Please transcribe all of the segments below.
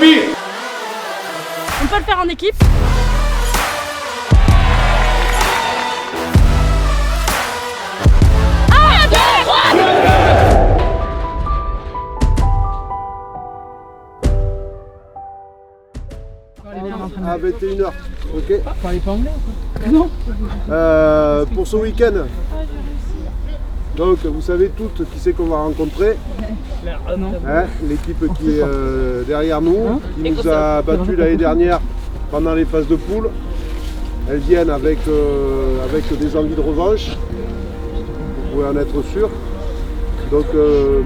rugby. On peut le faire en équipe. À 21h, ok. Parlez pas anglais ou quoi? Non. Pour ce week-end, donc vous savez toutes qui c'est qu'on va rencontrer. Hein, l'équipe qui est derrière nous, qui nous a battus l'année dernière pendant les phases de poule. Elles viennent avec des envies de revanche, vous pouvez en être sûr. Donc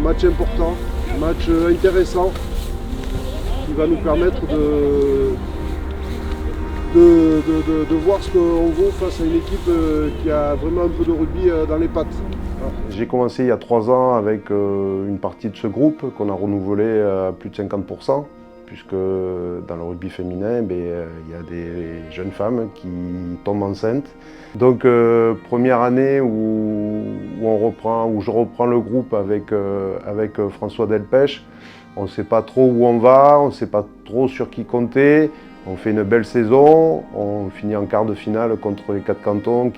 match important, match intéressant, qui va nous permettre de voir ce qu'on vaut face à une équipe qui a vraiment un peu de rugby dans les pattes. J'ai commencé il y a 3 ans avec une partie de ce groupe qu'on a renouvelé à plus de 50%, puisque dans le rugby féminin, il y a des jeunes femmes qui tombent enceintes. Donc première année où je reprends le groupe avec François Delpech, on ne sait pas trop où on va, on ne sait pas trop sur qui compter. On fait une belle saison, on finit en quart de finale contre les 4 cantons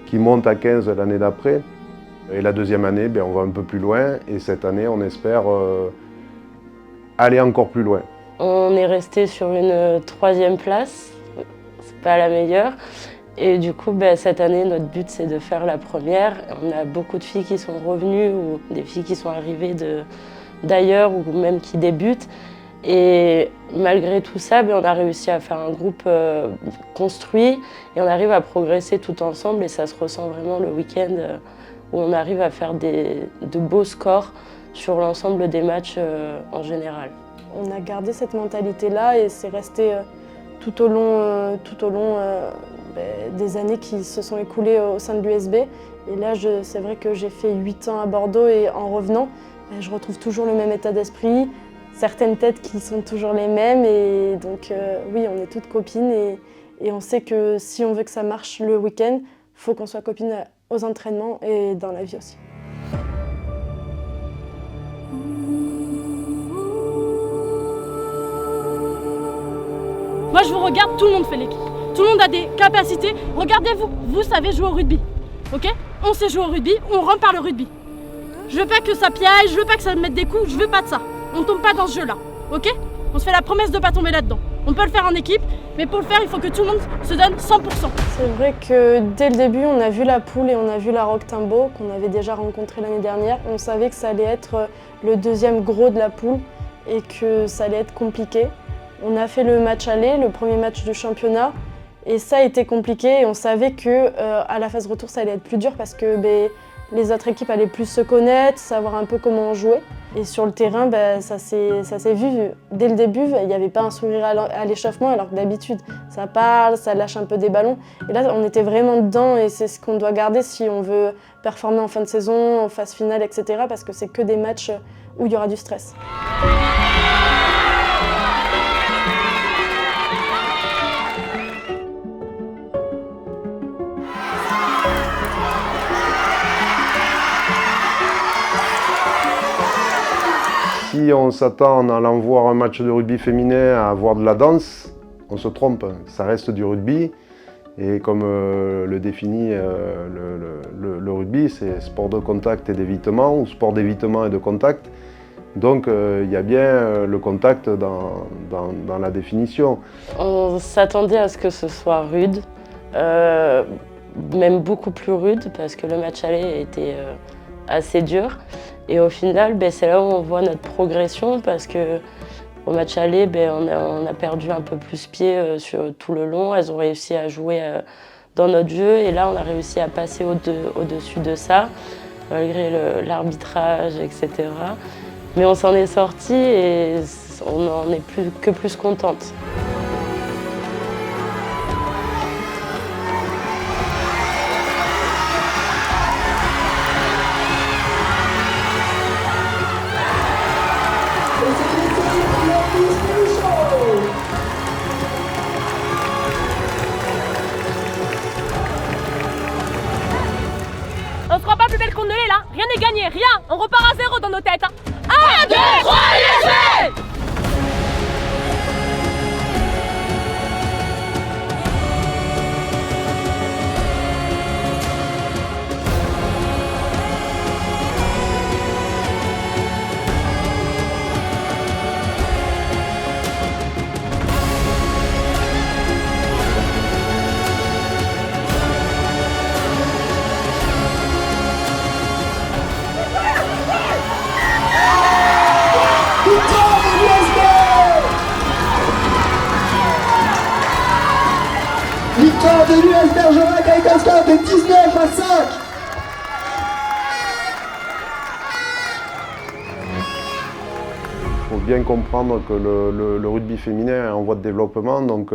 qui montent à 15 l'année d'après. Et la deuxième année, on va un peu plus loin et cette année, on espère aller encore plus loin. On est resté sur une 3e place, c'est pas la meilleure. Et du coup, cette année, notre but, c'est de faire la première. On a beaucoup de filles qui sont revenues ou des filles qui sont arrivées d'ailleurs ou même qui débutent. Et malgré tout ça, on a réussi à faire un groupe construit et on arrive à progresser tout ensemble et ça se ressent vraiment le week-end où on arrive à faire de beaux scores sur l'ensemble des matchs en général. On a gardé cette mentalité-là et c'est resté tout au long des années qui se sont écoulées au sein de l'USB. Et là, c'est vrai que j'ai fait 8 ans à Bordeaux et en revenant, je retrouve toujours le même état d'esprit. Certaines têtes qui sont toujours les mêmes et donc oui, on est toutes copines et on sait que si on veut que ça marche le week-end, il faut qu'on soit copines aux entraînements et dans la vie aussi. Moi je vous regarde, tout le monde fait l'équipe. Tout le monde a des capacités. Regardez-vous, vous savez jouer au rugby. Ok? On sait jouer au rugby, on rentre par le rugby. Je veux pas que ça piaille, je veux pas que ça me mette des coups, je veux pas de ça. On tombe pas dans ce jeu-là, ok? On se fait la promesse de pas tomber là-dedans. On peut le faire en équipe, mais pour le faire, il faut que tout le monde se donne 100%. C'est vrai que dès le début, on a vu la poule et on a vu la Roque Timbo, qu'on avait déjà rencontré l'année dernière. On savait que ça allait être le deuxième gros de la poule et que ça allait être compliqué. On a fait le match aller, le premier match du championnat, et ça a été compliqué. Et on savait qu'à la phase retour, ça allait être plus dur parce que les autres équipes allaient plus se connaître, savoir un peu comment on jouait. Et sur le terrain, ça s'est vu dès le début, il n'y avait pas un sourire à l'échauffement, alors que d'habitude, ça parle, ça lâche un peu des ballons. Et là, on était vraiment dedans et c'est ce qu'on doit garder si on veut performer en fin de saison, en phase finale, etc. Parce que c'est que des matchs où il y aura du stress. Si on s'attend en allant voir un match de rugby féminin à voir de la danse, on se trompe. Ça reste du rugby. Et comme le définit le rugby, c'est sport de contact et d'évitement, ou sport d'évitement et de contact. Donc il y a bien le contact dans la définition. On s'attendait à ce que ce soit rude, même beaucoup plus rude, parce que le match aller était assez dur. Et au final, c'est là où on voit notre progression parce qu'au match aller, on a perdu un peu plus pied sur tout le long. Elles ont réussi à jouer dans notre jeu et là, on a réussi à passer au-dessus de ça, malgré l'arbitrage, etc. Mais on s'en est sorti et on n'en est plus contente. On sera pas plus belle qu'on ne l'est là, rien n'est gagné, rien. On repart à 0 dans nos têtes. 1, 2, 3, de l'US Bergerac avec un score de 19-5. Il faut bien comprendre que le rugby féminin est en voie de développement, donc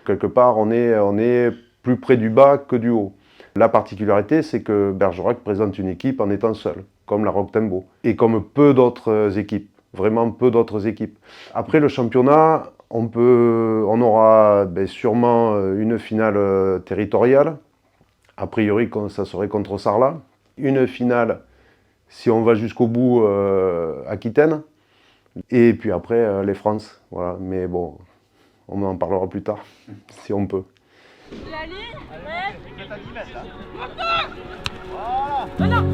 quelque part on est plus près du bas que du haut. La particularité, c'est que Bergerac présente une équipe en étant seule, comme la Rock-Tembo, et comme peu d'autres équipes, vraiment peu d'autres équipes. Après le championnat, on aura sûrement une finale territoriale, a priori ça serait contre Sarlat, une finale, si on va jusqu'au bout, Aquitaine, et puis après les France, voilà. Mais bon, on en parlera plus tard, si on peut. La ligne, ouais. C'est à 10 mètres là. Encore. Voilà. Non,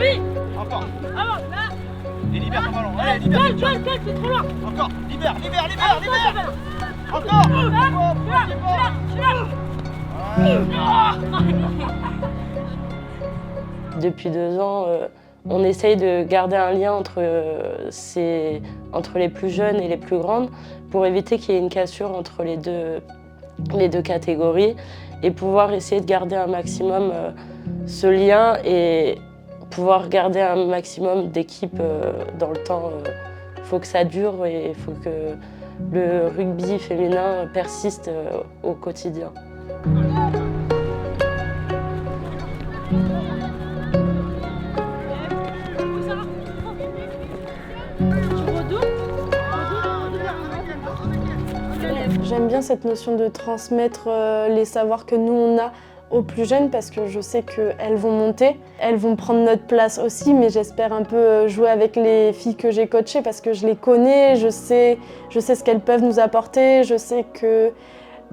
oui. Encore. Avant, là. Et libère ton ballon. Allez, libère. Colle, c'est trop loin. Encore. Libère. Encore. Depuis 2 ans, on essaye de garder un lien entre les plus jeunes et les plus grandes pour éviter qu'il y ait une cassure entre les deux catégories et pouvoir essayer de garder un maximum ce lien et pouvoir garder un maximum d'équipes dans le temps. Il faut que ça dure et il faut que le rugby féminin persiste au quotidien. J'aime bien cette notion de transmettre les savoirs que nous on a aux plus jeunes parce que je sais qu'elles vont monter, elles vont prendre notre place aussi, mais j'espère un peu jouer avec les filles que j'ai coachées parce que je les connais, je sais ce qu'elles peuvent nous apporter, je sais que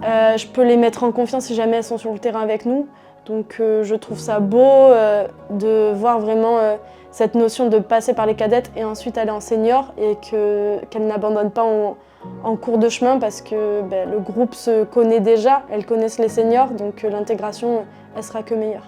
je peux les mettre en confiance si jamais elles sont sur le terrain avec nous. Donc je trouve ça beau de voir vraiment cette notion de passer par les cadettes et ensuite aller en senior et qu'elles n'abandonnent pas en cours de chemin parce que le groupe se connaît déjà, elles connaissent les seniors, donc l'intégration elle sera que meilleure.